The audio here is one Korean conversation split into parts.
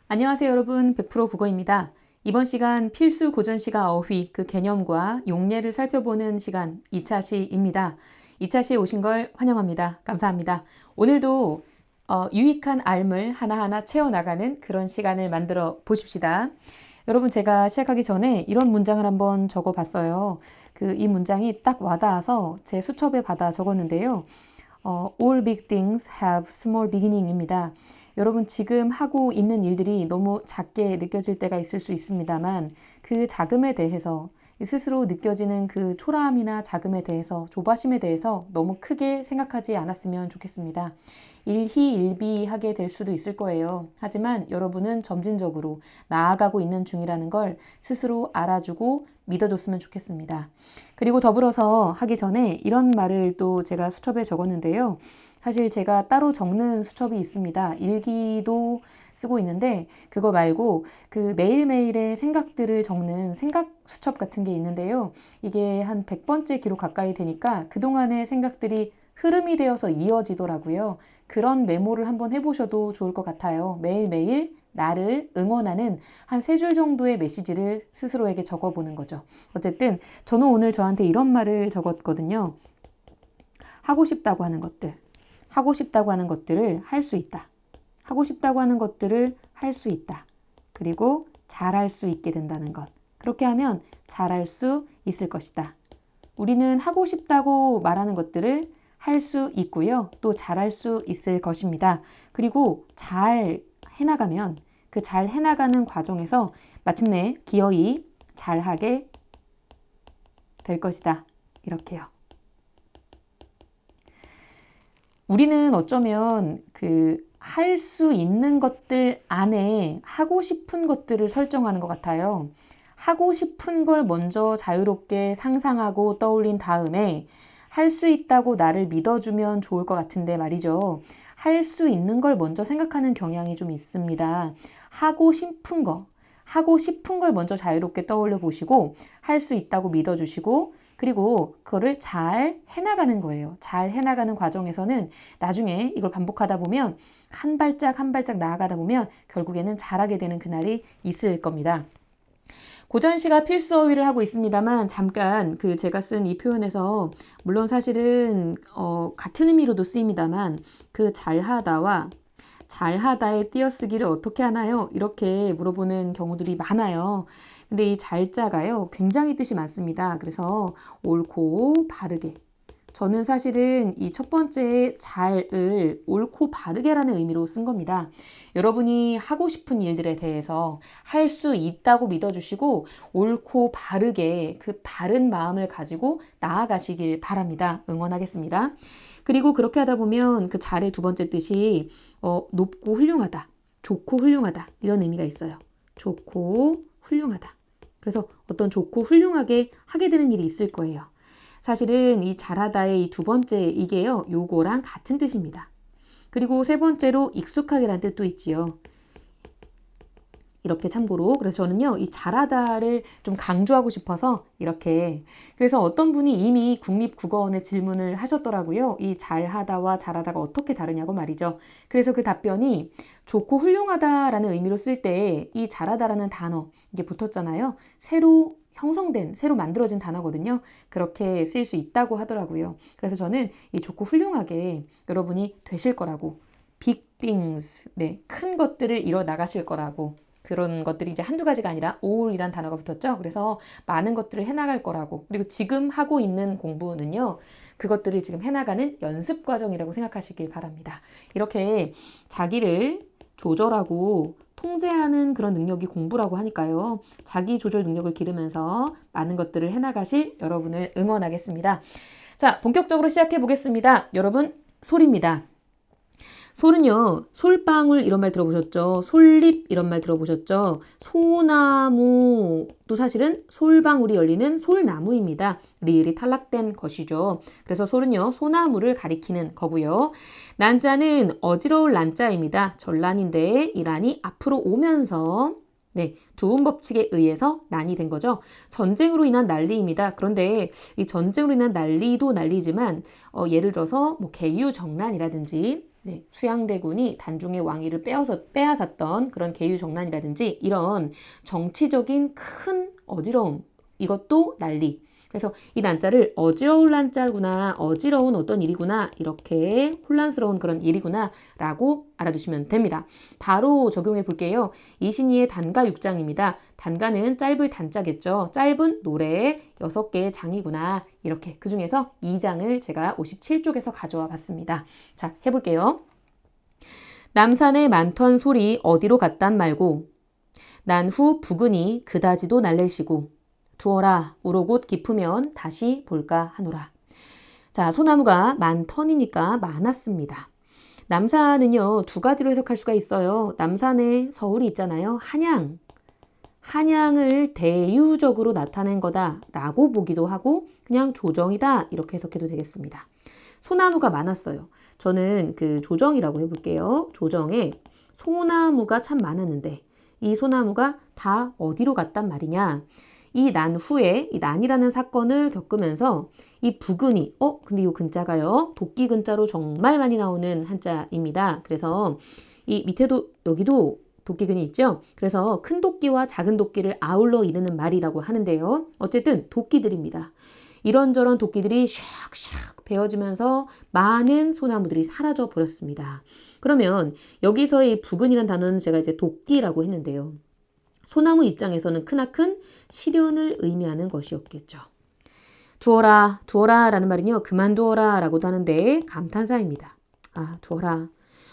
안녕하세요 여러분, 100% 국어입니다. 이번 시간 필수 고전시가 어휘 그 개념과 용례를 살펴보는 시간 2차 시입니다. 2차 시에 오신 걸 환영합니다. 감사합니다. 오늘도 유익한 알물 하나하나 채워나가는 그런 시간을 만들어 보십시다. 여러분, 제가 시작하기 전에 이런 문장을 한번 적어봤어요. 이 문장이 딱 와닿아서 제 수첩에 받아 적었는데요. All big things have small beginning입니다. 여러분, 지금 하고 있는 일들이 너무 작게 느껴질 때가 있을 수 있습니다만 그 작음에 대해서 스스로 느껴지는 그 초라함이나 작음에 대해서, 조바심에 대해서 너무 크게 생각하지 않았으면 좋겠습니다. 일희일비하게 될 수도 있을 거예요. 하지만 여러분은 점진적으로 나아가고 있는 중이라는 걸 스스로 알아주고 믿어줬으면 좋겠습니다. 그리고 더불어서 하기 전에 이런 말을 또 제가 수첩에 적었는데요. 사실 제가 따로 적는 수첩이 있습니다. 일기도 쓰고 있는데 그거 말고 그 매일매일의 생각들을 적는 생각 수첩 같은 게 있는데요. 이게 한 100번째 기록 가까이 되니까 그동안의 생각들이 흐름이 되어서 이어지더라고요. 그런 메모를 한번 해보셔도 좋을 것 같아요. 매일매일 나를 응원하는 한 3줄 정도의 메시지를 스스로에게 적어보는 거죠. 어쨌든 저는 오늘 저한테 이런 말을 적었거든요. 하고 싶다고 하는 것들. 하고 싶다고 하는 것들을 할 수 있다. 하고 싶다고 하는 것들을 할 수 있다. 그리고 잘할 수 있게 된다는 것. 그렇게 하면 잘할 수 있을 것이다. 우리는 하고 싶다고 말하는 것들을 할 수 있고요. 또 잘할 수 있을 것입니다. 그리고 잘 해나가면 그 잘 해나가는 과정에서 마침내 기어이 잘하게 될 것이다. 이렇게요. 우리는 어쩌면 할 수 있는 것들 안에 하고 싶은 것들을 설정하는 것 같아요. 하고 싶은 걸 먼저 자유롭게 상상하고 떠올린 다음에 할 수 있다고 나를 믿어주면 좋을 것 같은데 말이죠. 할 수 있는 걸 먼저 생각하는 경향이 좀 있습니다. 하고 싶은 걸 먼저 자유롭게 떠올려 보시고 할 수 있다고 믿어주시고 그리고 그거를 잘 해나가는 거예요. 잘 해나가는 과정에서는 나중에 이걸 반복하다 보면 한 발짝 한 발짝 나아가다 보면 결국에는 잘하게 되는 그날이 있을 겁니다. 고전시가 필수 어휘를 하고 있습니다만 잠깐 제가 쓴 이 표현에서 물론 사실은 같은 의미로도 쓰입니다만 그 잘하다와 잘하다의 띄어쓰기를 어떻게 하나요? 이렇게 물어보는 경우들이 많아요. 근데 이 잘자가요, 굉장히 뜻이 많습니다. 그래서 옳고 바르게. 저는 사실은 이 첫 번째 잘을 옳고 바르게라는 의미로 쓴 겁니다. 여러분이 하고 싶은 일들에 대해서 할 수 있다고 믿어주시고 옳고 바르게 그 바른 마음을 가지고 나아가시길 바랍니다. 응원하겠습니다. 그리고 그렇게 하다 보면 그 잘의 두 번째 뜻이 높고 훌륭하다, 좋고 훌륭하다 이런 의미가 있어요. 좋고 훌륭하다. 그래서 어떤 좋고 훌륭하게 하게 되는 일이 있을 거예요. 사실은 이 잘하다의 이 두 번째 이게요, 요거랑 같은 뜻입니다. 그리고 세 번째로 익숙하게란 뜻도 있지요. 이렇게 참고로 그래서 저는요 이 잘하다를 좀 강조하고 싶어서 이렇게 그래서 어떤 분이 이미 국립국어원에 질문을 하셨더라고요. 이 잘하다와 잘하다가 어떻게 다르냐고 말이죠. 그래서 그 답변이 좋고 훌륭하다라는 의미로 쓸 때 이 잘하다라는 단어 이게 붙었잖아요. 새로 형성된, 새로 만들어진 단어거든요. 그렇게 쓸 수 있다고 하더라고요. 그래서 저는 이 좋고 훌륭하게 여러분이 되실 거라고 big things, 네, 큰 것들을 이뤄 나가실 거라고 그런 것들이 이제 한두 가지가 아니라 all이란 단어가 붙었죠. 그래서 많은 것들을 해나갈 거라고. 그리고 지금 하고 있는 공부는요. 그것들을 지금 해나가는 연습 과정이라고 생각하시길 바랍니다. 이렇게 자기를 조절하고 통제하는 그런 능력이 공부라고 하니까요. 자기 조절 능력을 기르면서 많은 것들을 해나가실 여러분을 응원하겠습니다. 자, 본격적으로 시작해 보겠습니다. 여러분, 솔입니다. 솔은요, 솔방울 이런 말 들어보셨죠? 솔잎 이런 말 들어보셨죠? 소나무도 사실은 솔방울이 열리는 솔나무입니다. 리을이 탈락된 것이죠. 그래서 솔은요, 소나무를 가리키는 거고요. 난자는 어지러울 난자입니다. 전란인데 이 란이 앞으로 오면서 네, 두음 법칙에 의해서 난이 된 거죠. 전쟁으로 인한 난리입니다. 그런데 이 전쟁으로 인한 난리도 난리지만 예를 들어서 뭐 개유정란이라든지 네, 수양대군이 단종의 왕위를 빼앗았던 그런 계유정난이라든지 이런 정치적인 큰 어지러움, 이것도 난리. 그래서 이 난자를 어지러울 난자구나, 어지러운 어떤 일이구나, 이렇게 혼란스러운 그런 일이구나 라고 알아두시면 됩니다. 바로 적용해 볼게요. 이신이의 단가 6장입니다. 단가는 짧을 단자겠죠. 짧은 노래의 6개의 장이구나. 이렇게 그 중에서 2장을 제가 57쪽에서 가져와 봤습니다. 자, 해볼게요. 남산의 많던 소리 어디로 갔단 말고 난 후 부근이 그다지도 날래시고 두어라 우로곳 깊으면 다시 볼까 하노라. 자, 소나무가 많턴이니까 많았습니다. 남산은요, 두 가지로 해석할 수가 있어요. 남산에 서울이 있잖아요. 한양을 대유적으로 나타낸 거다라고 보기도 하고 그냥 조정이다 이렇게 해석해도 되겠습니다. 소나무가 많았어요. 저는 그 조정이라고 해볼게요. 조정에 소나무가 참 많았는데 이 소나무가 다 어디로 갔단 말이냐. 이 난 후에 이 난이라는 사건을 겪으면서 이 부근이 근데 이 근자가요. 도끼 근자로 정말 많이 나오는 한자입니다. 그래서 이 밑에도 여기도 도끼근이 있죠. 그래서 큰 도끼와 작은 도끼를 아울러 이르는 말이라고 하는데요. 어쨌든 도끼들입니다. 이런저런 도끼들이 샥샥 베어지면서 많은 소나무들이 사라져 버렸습니다. 그러면 여기서의 부근이라는 단어는 제가 이제 도끼라고 했는데요. 소나무 입장에서는 크나큰 시련을 의미하는 것이었겠죠. 두어라, 두어라 라는 말은요. 그만두어라 라고도 하는데 감탄사입니다. 아, 두어라.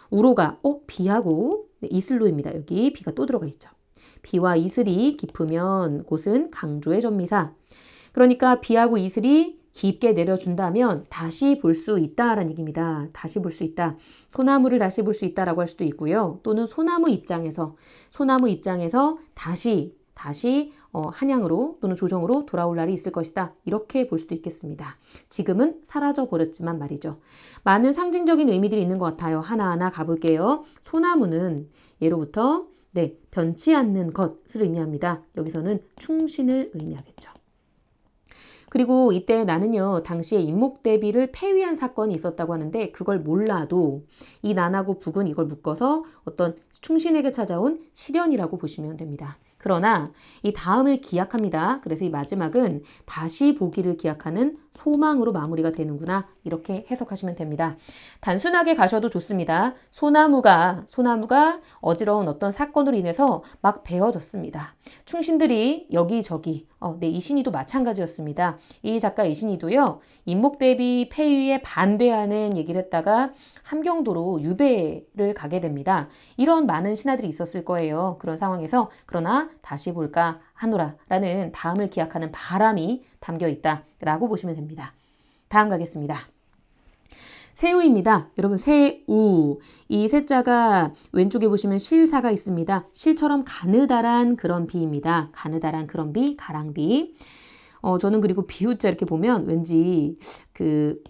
우로가, 비하고 이슬로입니다. 여기 비가 또 들어가 있죠. 비와 이슬이 깊으면 곳은 강조의 전미사. 그러니까 비하고 이슬이 깊게 내려준다면 다시 볼 수 있다라는 얘기입니다. 다시 볼 수 있다. 소나무를 다시 볼 수 있다라고 할 수도 있고요. 또는 소나무 입장에서 다시 한양으로 또는 조정으로 돌아올 날이 있을 것이다. 이렇게 볼 수도 있겠습니다. 지금은 사라져 버렸지만 말이죠. 많은 상징적인 의미들이 있는 것 같아요. 하나하나 가볼게요. 소나무는 예로부터 변치 않는 것을 의미합니다. 여기서는 충신을 의미하겠죠. 그리고 이때 나는요, 당시에 임목대비를 폐위한 사건이 있었다고 하는데 그걸 몰라도 이 난하고 북은 이걸 묶어서 어떤 충신에게 찾아온 시련이라고 보시면 됩니다. 그러나 이 다음을 기약합니다. 그래서 이 마지막은 다시 보기를 기약하는 소망으로 마무리가 되는구나. 이렇게 해석하시면 됩니다. 단순하게 가셔도 좋습니다. 소나무가 어지러운 어떤 사건으로 인해서 막 베어졌습니다. 충신들이 여기저기 이신이도 마찬가지였습니다. 이 작가 이신이도요. 임목대비 폐위에 반대하는 얘기를 했다가 함경도로 유배를 가게 됩니다. 이런 많은 신하들이 있었을 거예요. 그런 상황에서 그러나 다시 볼까 하노라 라는 다음을 기약하는 바람이 담겨 있다라고 보시면 됩니다. 다음 가겠습니다. 새우입니다. 여러분 새우 이 새자가 왼쪽에 보시면 실사가 있습니다. 실처럼 가느다란 그런 비입니다. 가느다란 그런 비, 가랑비. 저는 그리고 비유자 이렇게 보면 왠지 그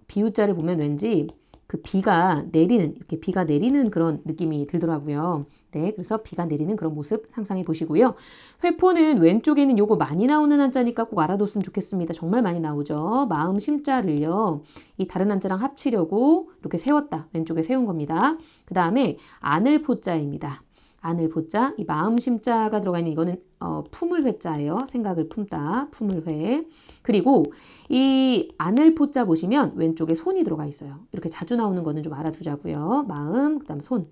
비유자를 보면 왠지 그 비가 내리는 그런 느낌이 들더라고요. 네, 그래서 비가 내리는 그런 모습 상상해 보시고요. 회포는 왼쪽에 있는 요거 많이 나오는 한자니까 꼭 알아뒀으면 좋겠습니다. 정말 많이 나오죠. 마음 심자를요. 이 다른 한자랑 합치려고 이렇게 세웠다. 왼쪽에 세운 겁니다. 그 다음에 안을 포자입니다. 안을 포자, 이 마음 심자가 들어가 있는 이거는 품을 회자예요. 생각을 품다, 품을 회. 그리고 이 안을 포자 보시면 왼쪽에 손이 들어가 있어요. 이렇게 자주 나오는 거는 좀 알아두자고요. 마음, 그다음 손.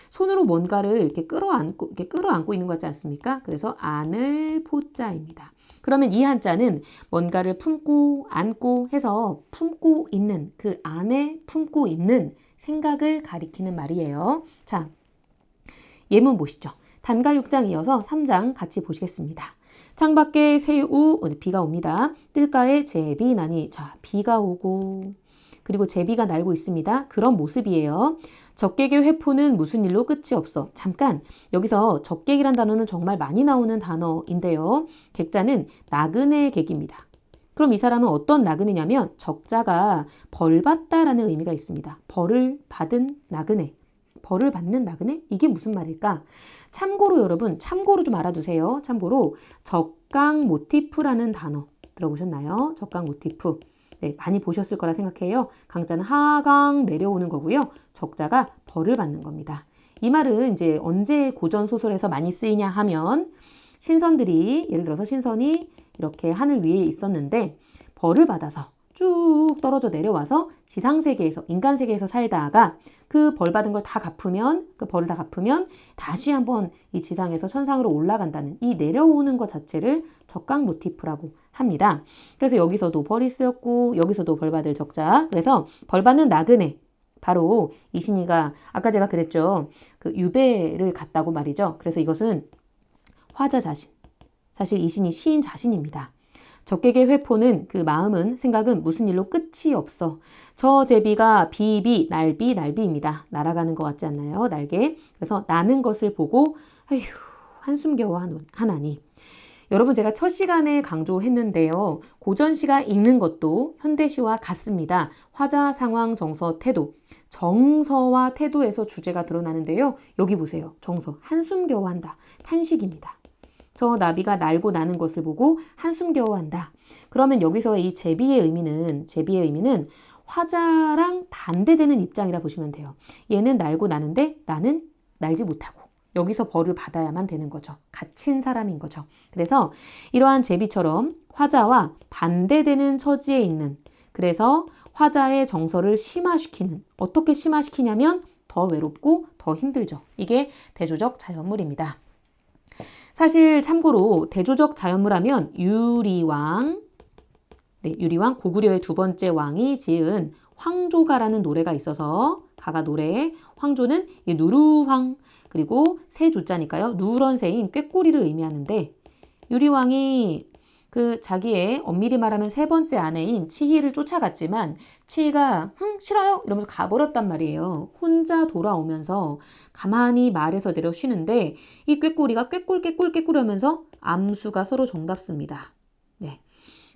손으로 뭔가를 이렇게 끌어안고 있는 것 같지 않습니까? 그래서 안을 포자입니다. 그러면 이 한자는 뭔가를 품고 안고 해서 품고 있는 그 안에 품고 있는 생각을 가리키는 말이에요. 자, 예문 보시죠. 단가 6장 이어서 3장 같이 보시겠습니다. 창밖에 새우, 비가 옵니다. 뜰가에 제비 나니, 자, 비가 오고 그리고 제비가 날고 있습니다. 그런 모습이에요. 적객의 회포는 무슨 일로 끝이 없어. 잠깐 여기서 적객이란 단어는 정말 많이 나오는 단어인데요. 객자는 나그네 객입니다. 그럼 이 사람은 어떤 나그네냐면 적자가 벌 받다라는 의미가 있습니다. 벌을 받은 나그네. 벌을 받는 나그네? 이게 무슨 말일까? 참고로 여러분, 참고로 좀 알아두세요. 참고로 적강 모티프라는 단어 들어보셨나요? 적강 모티프. 네, 많이 보셨을 거라 생각해요. 강자는 하강 내려오는 거고요. 적자가 벌을 받는 겁니다. 이 말은 이제 언제 고전 소설에서 많이 쓰이냐 하면 신선들이 예를 들어서 신선이 이렇게 하늘 위에 있었는데 벌을 받아서 쭉 떨어져 내려와서 지상세계에서 인간 세계에서 살다가 그 벌 받은 걸 다 갚으면 그 벌을 다 갚으면 다시 한번 이 지상에서 천상으로 올라간다는 이 내려오는 것 자체를 적강 모티프라고 합니다. 그래서 여기서도 벌이 쓰였고 여기서도 벌 받을 적자. 그래서 벌 받는 나그네 바로 이신이가 아까 제가 그랬죠. 그 유배를 갔다고 말이죠. 그래서 이것은 화자 자신. 사실 이신이 시인 자신입니다. 적객의 회포는 그 마음은 생각은 무슨 일로 끝이 없어. 저 제비가 비비 날비 날비입니다. 날아가는 것 같지 않나요? 날개. 그래서 나는 것을 보고 아휴 한숨 겨워 하나니. 여러분 제가 첫 시간에 강조했는데요. 고전시가 읽는 것도 현대시와 같습니다. 화자, 상황, 정서, 태도. 정서와 태도에서 주제가 드러나는데요. 여기 보세요. 정서. 한숨 겨워 한다. 탄식입니다. 저 나비가 날고 나는 것을 보고 한숨 겨워 한다. 그러면 여기서 이 제비의 의미는 화자랑 반대되는 입장이라 보시면 돼요. 얘는 날고 나는데 나는 날지 못하고 여기서 벌을 받아야만 되는 거죠. 갇힌 사람인 거죠. 그래서 이러한 제비처럼 화자와 반대되는 처지에 있는 그래서 화자의 정서를 심화시키는 어떻게 심화시키냐면 더 외롭고 더 힘들죠. 이게 대조적 자연물입니다. 사실 참고로 대조적 자연물하면 유리왕, 유리왕 고구려의 두 번째 왕이 지은 황조가라는 노래가 있어서 가가 노래에 황조는 누루황 그리고 새 조자니까요. 누런 새인 꾀꼬리를 의미하는데 유리왕이 그 자기의 엄밀히 말하면 세 번째 아내인 치희를 쫓아갔지만 치희가 싫어요 이러면서 가버렸단 말이에요. 혼자 돌아오면서 가만히 말에서 내려 쉬는데 이 꾀꼬리가 꾀꿀 하면서 암수가 서로 정답습니다. 네.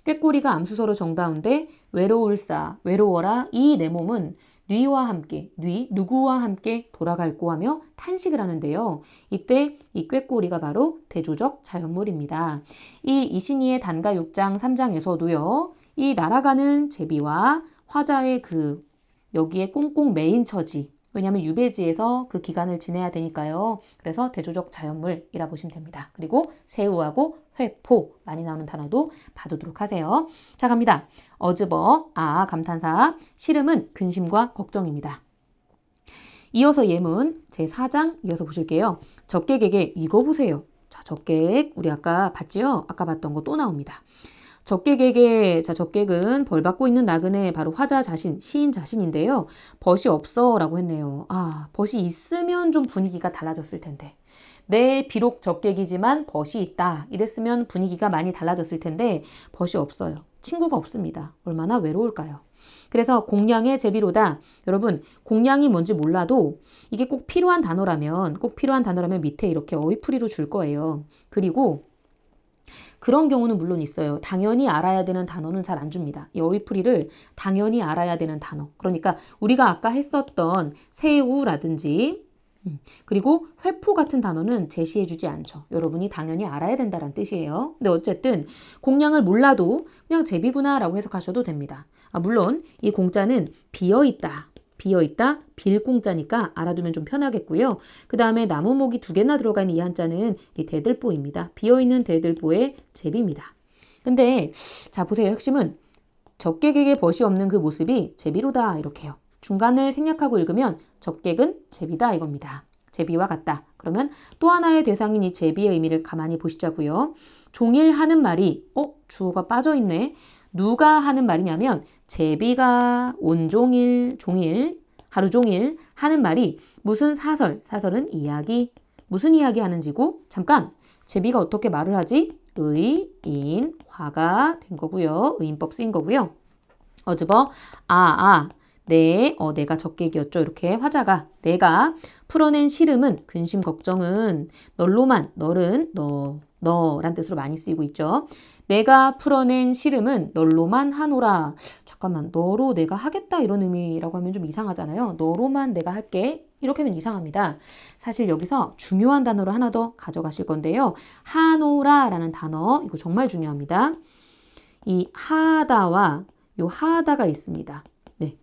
꾀꼬리가 암수 서로 정다운데 외로워라 이 내 몸은 뉘와 함께 누구와 함께 돌아갈고 하며 탄식을 하는데요. 이때 이 꾀꼬리가 바로 대조적 자연물입니다. 이 이신이의 단가 6장 3장에서도요. 이 날아가는 제비와 화자의 그 여기에 꽁꽁 매인 처지 왜냐하면 유배지에서 그 기간을 지내야 되니까요. 그래서 대조적 자연물이라 보시면 됩니다. 그리고 새우하고 회포 많이 나오는 단어도 봐두도록 하세요. 자 갑니다. 어즈버, 감탄사, 시름은 근심과 걱정입니다. 이어서 예문 제4장 이어서 보실게요. 적객에게 이거 보세요. 자 적객 우리 아까 봤지요? 아까 봤던 거 또 나옵니다. 적객에게 적객은 벌 받고 있는 나그네 바로 화자 자신, 시인 자신인데요. 벗이 없어 라고 했네요. 벗이 있으면 좀 분위기가 달라졌을 텐데. 네, 비록 적객이지만 벗이 있다. 이랬으면 분위기가 많이 달라졌을 텐데 벗이 없어요. 친구가 없습니다. 얼마나 외로울까요? 그래서 공양의 제비로다. 여러분 공양이 뭔지 몰라도 이게 꼭 필요한 단어라면 밑에 이렇게 어휘풀이로 줄 거예요. 그리고 그런 경우는 물론 있어요. 당연히 알아야 되는 단어는 잘 안 줍니다. 이 어휘풀이를 당연히 알아야 되는 단어. 그러니까 우리가 아까 했었던 새우라든지 그리고 회포 같은 단어는 제시해 주지 않죠. 여러분이 당연히 알아야 된다는 뜻이에요. 근데 어쨌든 공양을 몰라도 그냥 제비구나 라고 해석하셔도 됩니다. 물론 이 공자는 비어있다, 빌공자니까 알아두면 좀 편하겠고요. 그 다음에 나무목이 2개나 들어가 있는 이 한자는 이 대들보입니다. 비어있는 대들보의 제비입니다. 근데 자 보세요. 핵심은 적객에게 벗이 없는 그 모습이 제비로다 이렇게요. 중간을 생략하고 읽으면 적객은 제비다 이겁니다. 제비와 같다. 그러면 또 하나의 대상인 이 제비의 의미를 가만히 보시자고요. 종일 하는 말이 주어가 빠져있네. 누가 하는 말이냐면 제비가 온종일 하루 종일 하는 말이 무슨 사설은 이야기 무슨 이야기 하는지고 잠깐 제비가 어떻게 말을 하지? 의, 인, 화가 된 거고요. 의인법 쓰인 거고요. 어즈버 내가 적객이었죠. 이렇게 화자가 내가 풀어낸 시름은 근심 걱정은 너른 너란 뜻으로 많이 쓰이고 있죠. 내가 풀어낸 시름은 널로만 하노라. 잠깐만 너로 내가 하겠다 이런 의미라고 하면 좀 이상하잖아요. 너로만 내가 할게 이렇게 하면 이상합니다. 사실 여기서 중요한 단어를 하나 더 가져가실 건데요. 하노라라는 단어 이거 정말 중요합니다. 이 하다와 요 하다가 있습니다. 네.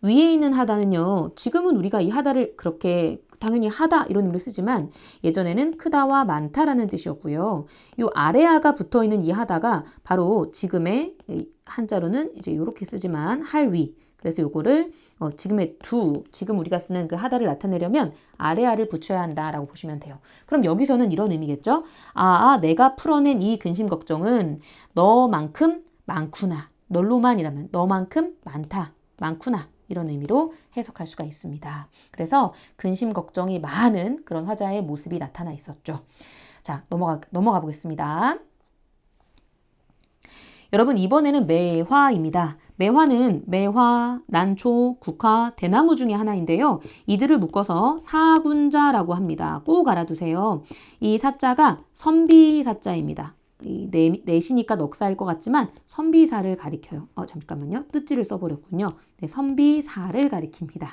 위에 있는 하다는요. 지금은 우리가 이 하다를 그렇게 당연히 하다 이런 의미로 쓰지만 예전에는 크다와 많다라는 뜻이었고요. 요 아래아가 붙어 있는 이 하다가 바로 지금의 한자로는 이제 이렇게 쓰지만 할 위. 그래서 요거를 지금의 지금 우리가 쓰는 그 하다를 나타내려면 아래아를 붙여야 한다라고 보시면 돼요. 그럼 여기서는 이런 의미겠죠? 내가 풀어낸 이 근심 걱정은 너만큼 많구나. 널로만이라면 너만큼 많다. 많구나. 이런 의미로 해석할 수가 있습니다. 그래서 근심 걱정이 많은 그런 화자의 모습이 나타나 있었죠. 자, 넘어가 보겠습니다. 여러분 이번에는 매화입니다. 매화는 매화, 난초, 국화, 대나무 중에 하나인데요. 이들을 묶어서 사군자라고 합니다. 꼭 알아두세요. 이 사자가 선비사자입니다. 내시니까 넉사일 것 같지만 선비사를 가리켜요. 잠깐만요. 뜻지를 써버렸군요. 네, 선비사를 가리킵니다.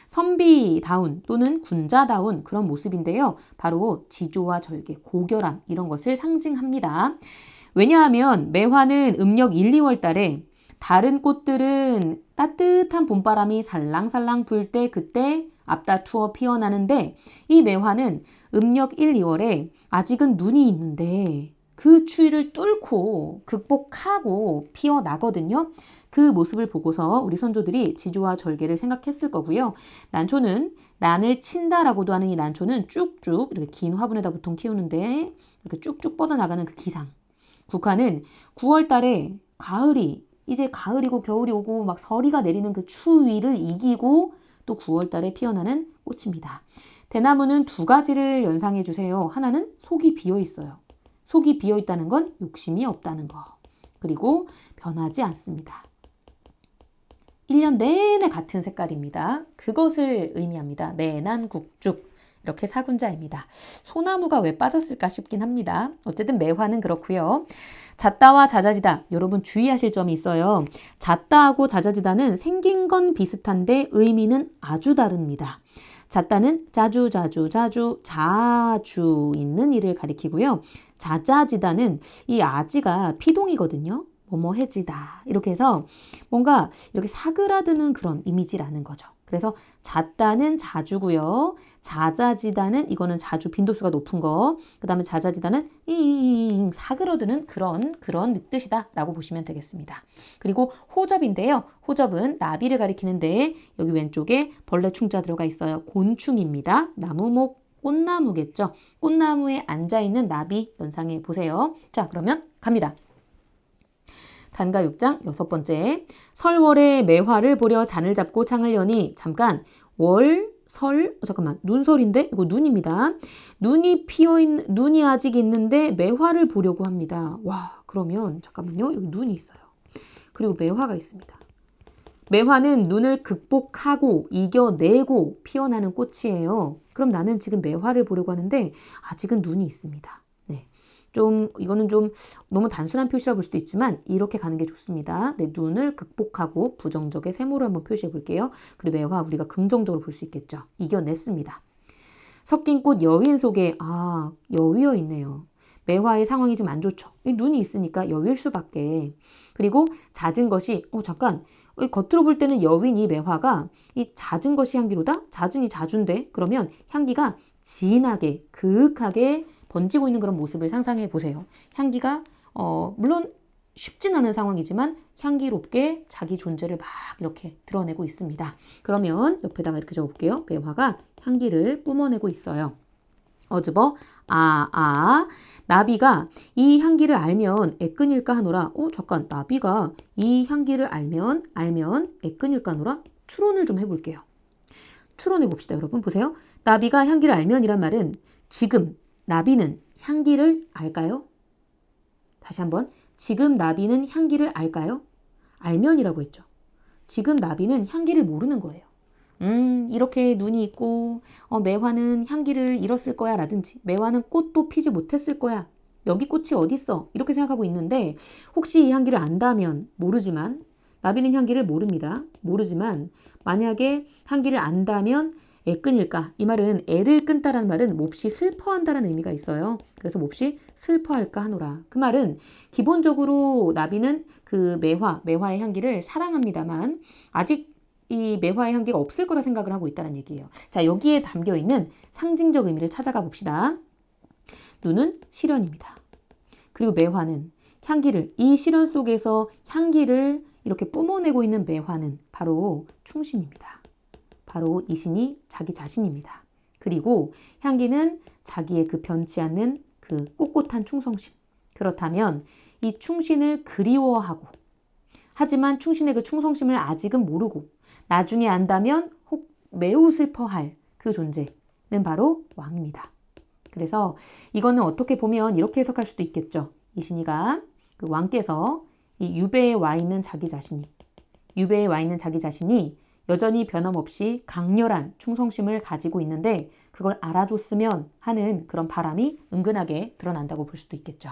선비다운 또는 군자다운 그런 모습인데요. 바로 지조와 절개, 고결함 이런 것을 상징합니다. 왜냐하면 매화는 음력 1, 2월 달에 다른 꽃들은 따뜻한 봄바람이 살랑살랑 불 때 그때 앞다투어 피어나는데 이 매화는 음력 1, 2월에 아직은 눈이 있는데 그 추위를 뚫고 극복하고 피어나거든요. 그 모습을 보고서 우리 선조들이 지조와 절개를 생각했을 거고요. 난초는 난을 친다라고도 하는 이 난초는 쭉쭉 이렇게 긴 화분에다 보통 키우는데 이렇게 쭉쭉 뻗어나가는 그 기상. 국화는 9월 달에 이제 가을이고 겨울이 오고 막 서리가 내리는 그 추위를 이기고 또 9월 달에 피어나는 꽃입니다. 대나무는 두 가지를 연상해 주세요. 하나는 속이 비어 있어요. 속이 비어 있다는 건 욕심이 없다는 거. 그리고 변하지 않습니다. 1년 내내 같은 색깔입니다. 그것을 의미합니다. 매난국죽. 이렇게 사군자입니다. 소나무가 왜 빠졌을까 싶긴 합니다. 어쨌든 매화는 그렇고요. 잣다와 자자지다. 여러분 주의하실 점이 있어요. 잣다하고 자자지다는 생긴 건 비슷한데 의미는 아주 다릅니다. 잣다는 자주 있는 일을 가리키고요. 자자지다는 이 아지가 피동이거든요. 뭐뭐해지다. 이렇게 해서 뭔가 이렇게 사그라드는 그런 이미지라는 거죠. 그래서 잣다는 자주고요. 자자지다는 이거는 자주 빈도수가 높은 거. 그 다음에 자자지다는 사그러드는 그런 뜻이다 라고 보시면 되겠습니다. 그리고 호접인데요. 호접은 나비를 가리키는데 여기 왼쪽에 벌레 충자 들어가 있어요. 곤충입니다. 나무목 꽃나무겠죠. 꽃나무에 앉아있는 나비 연상해 보세요. 자, 그러면 갑니다. 단가 6장 6번째. 설월에 매화를 보려 잔을 잡고 창을 여니 잠깐 눈설인데 이거 눈입니다. 눈이 아직 있는데 매화를 보려고 합니다. 와, 그러면 잠깐만요. 여기 눈이 있어요. 그리고 매화가 있습니다. 매화는 눈을 극복하고 이겨내고 피어나는 꽃이에요. 그럼 나는 지금 매화를 보려고 하는데 아직은 눈이 있습니다. 네. 이거는 좀 너무 단순한 표시라 볼 수도 있지만 이렇게 가는 게 좋습니다. 네, 눈을 극복하고 부정적의 세모로 한번 표시해 볼게요. 그리고 매화 우리가 긍정적으로 볼 수 있겠죠. 이겨냈습니다. 섞인 꽃 여윈 속에 여위어 있네요. 매화의 상황이 좀 안 좋죠. 눈이 있으니까 여위일 수밖에. 그리고 잦은 것이 잠깐 겉으로 볼 때는 여윈 이 매화가 이 잦은 것이 향기로다? 잦은 이 자주인데 그러면 향기가 진하게 그윽하게 번지고 있는 그런 모습을 상상해 보세요. 향기가 물론 쉽진 않은 상황이지만 향기롭게 자기 존재를 막 이렇게 드러내고 있습니다. 그러면 옆에다가 이렇게 적어볼게요. 매화가 향기를 뿜어내고 있어요. 어즈버 나비가 이 향기를 알면 애끈일까 하노라. 잠깐 나비가 이 향기를 알면 애끈일까 하노라. 추론을 좀 해볼게요. 추론해 봅시다. 여러분 보세요. 나비가 향기를 알면이란 말은 지금 나비는 향기를 알까요? 다시 한번. 지금 나비는 향기를 알까요? 알면이라고 했죠. 지금 나비는 향기를 모르는 거예요. 이렇게 눈이 있고 매화는 향기를 잃었을 거야 라든지 매화는 꽃도 피지 못했을 거야. 여기 꽃이 어딨어? 이렇게 생각하고 있는데 혹시 이 향기를 안다면 모르지만 나비는 향기를 모릅니다. 모르지만 만약에 향기를 안다면 애 끊일까? 이 말은 애를 끊다라는 말은 몹시 슬퍼한다라는 의미가 있어요. 그래서 몹시 슬퍼할까 하노라. 그 말은 기본적으로 나비는 그 매화의 향기를 사랑합니다만 아직 이 매화의 향기가 없을 거라 생각을 하고 있다는 얘기예요. 자, 여기에 담겨 있는 상징적 의미를 찾아가 봅시다. 눈은 시련입니다. 그리고 매화는 향기를, 이 시련 속에서 향기를 이렇게 뿜어내고 있는 매화는 바로 충신입니다. 바로 이 신이 자기 자신입니다. 그리고 향기는 자기의 그 변치 않는 그 꼿꼿한 충성심. 그렇다면 이 충신을 그리워하고, 하지만 충신의 그 충성심을 아직은 모르고 나중에 안다면 혹 매우 슬퍼할 그 존재는 바로 왕입니다. 그래서 이거는 어떻게 보면 이렇게 해석할 수도 있겠죠. 이신이가 그 왕께서 이 유배에 와 있는 자기 자신이 여전히 변함없이 강렬한 충성심을 가지고 있는데 그걸 알아줬으면 하는 그런 바람이 은근하게 드러난다고 볼 수도 있겠죠.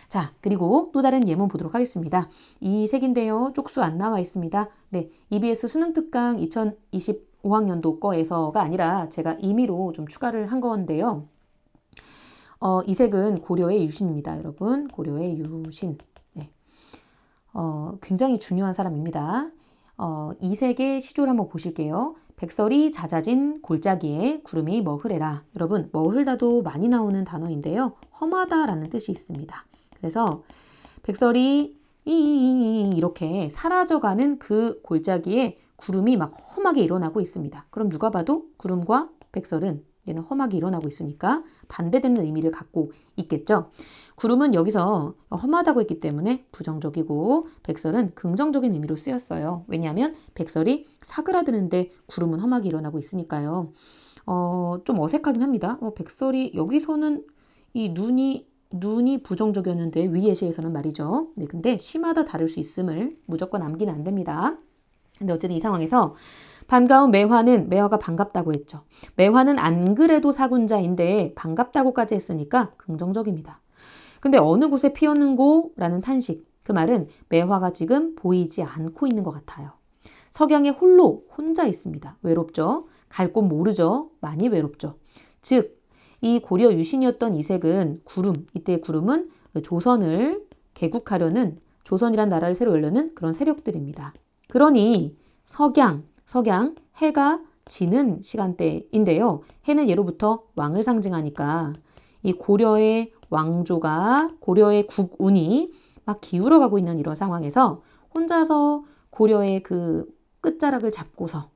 자, 그리고 또 다른 예문 보도록 하겠습니다. 이 색인데요. 쪽수 안 나와 있습니다. 네, EBS 수능 특강 2025학년도 거에서가 아니라 제가 임의로 좀 추가를 한 건데요. 이 색은 고려의 유신입니다. 여러분, 고려의 유신. 네. 굉장히 중요한 사람입니다. 이 색의 시조를 한번 보실게요. 백설이 잦아진 골짜기에 구름이 머흐레라. 여러분, 머흐르다도 많이 나오는 단어인데요. 험하다라는 뜻이 있습니다. 그래서 백설이 이렇게 사라져가는 그 골짜기에 구름이 막 험하게 일어나고 있습니다. 그럼 누가 봐도 구름과 백설은 얘는 험하게 일어나고 있으니까 반대되는 의미를 갖고 있겠죠. 구름은 여기서 험하다고 했기 때문에 부정적이고 백설은 긍정적인 의미로 쓰였어요. 왜냐하면 백설이 사그라드는데 구름은 험하게 일어나고 있으니까요. 좀 어색하긴 합니다. 백설이 여기서는 이 눈이 부정적이었는데 위 예시에서는 말이죠. 네, 근데 시마다 다를 수 있음을 무조건 남기는 안 됩니다. 근데 어쨌든 이 상황에서 반가운 매화가 반갑다고 했죠. 매화는 안 그래도 사군자인데 반갑다고까지 했으니까 긍정적입니다. 근데 어느 곳에 피었는고라는 탄식. 그 말은 매화가 지금 보이지 않고 있는 것 같아요. 석양에 혼자 있습니다. 외롭죠. 갈 곳 모르죠. 많이 외롭죠. 즉, 이 고려 유신이었던 이색은 이때 구름은 조선을 개국하려는, 조선이란 나라를 새로 열려는 그런 세력들입니다. 그러니 석양, 해가 지는 시간대인데요. 해는 예로부터 왕을 상징하니까 이 고려의 왕조가, 고려의 국운이 막 기울어 가고 있는 이런 상황에서 혼자서 고려의 그 끝자락을 잡고서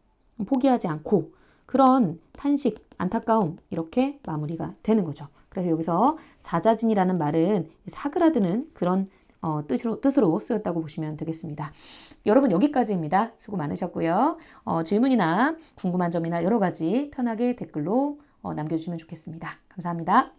포기하지 않고 그런 탄식, 안타까움 이렇게 마무리가 되는 거죠. 그래서 여기서 잦아진이라는 말은 사그라드는 그런 뜻으로 쓰였다고 보시면 되겠습니다. 여러분 여기까지입니다. 수고 많으셨고요. 질문이나 궁금한 점이나 여러 가지 편하게 댓글로 남겨주시면 좋겠습니다. 감사합니다.